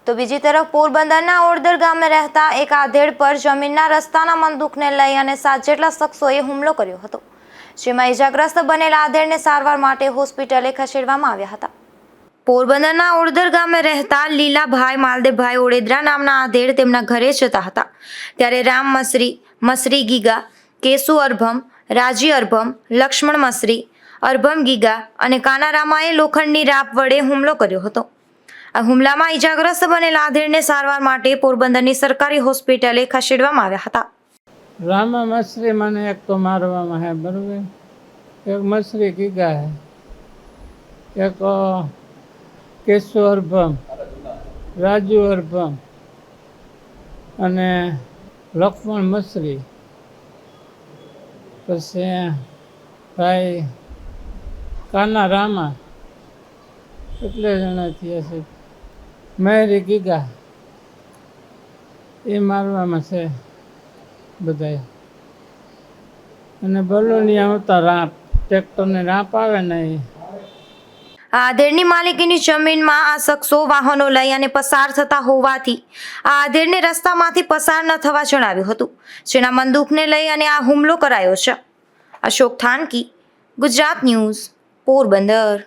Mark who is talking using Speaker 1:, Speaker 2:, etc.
Speaker 1: તો બીજી તરફ પોરબંદરના ઓડદર ગામે રહેતા એક આધેડ પર જમીનના રસ્તાના બંદૂકને લઈ અને 7 જેટલા શખ્સોએ હુમલો કર્યો હતો, જેમાં ઈજાગ્રસ્ત બનેલા આધેડને સારવાર માટે હોસ્પિટલે ખસેડવામાં આવ્યા હતા। પોરબંદરના ઓડદર ગામે રહેતા લીલાભાઈ માલદેવભાઈ ઓડેદરા નામના આધેડ તેમના ઘરે જતા હતા ત્યારે રામ મસરી ગીગા, કેશુ અરભમ, રાજી અરભમ, લક્ષ્મણ મસરી, અરભમ ગીગા અને કાનારામાએ લોખંડની રાપ વડે હુમલો કર્યો હતો। આ હુમલામાં ઈજાગ્રસ્ત બનેલા આધેડને સારવાર માટે પોરબંદરની સરકારી હોસ્પિટલે ખસેડવામાં આવ્યા હતા।
Speaker 2: રામા મસરી મને એક તો મારવામાં હે, બરોબર, એક મસરી ગીગા હે, એક કેશુ અરભમ, રાજુ અરભમ અને લક્ષ્મણ મસરી, પછી ભાઈ કાના રામા, કેટલે જણા થયા છે, મહેરી ગીગા, એ મારવામાં છે બધા। અને બલોનિયા આવતા રાપ, ટ્રેક્ટરને રાપ આવે ને એ
Speaker 1: આ આધેડની માલિકીની જમીનમાં આ શખ્સો વાહનો લઈ અને પસાર થતા હોવાથી આ આધેડને રસ્તામાંથી પસાર ન થવા જણાવ્યું હતું, જેના બંદૂકને લઈ અને આ હુમલો કરાયો છે। અશોક થાનકી, ગુજરાત ન્યૂઝ, પોરબંદર।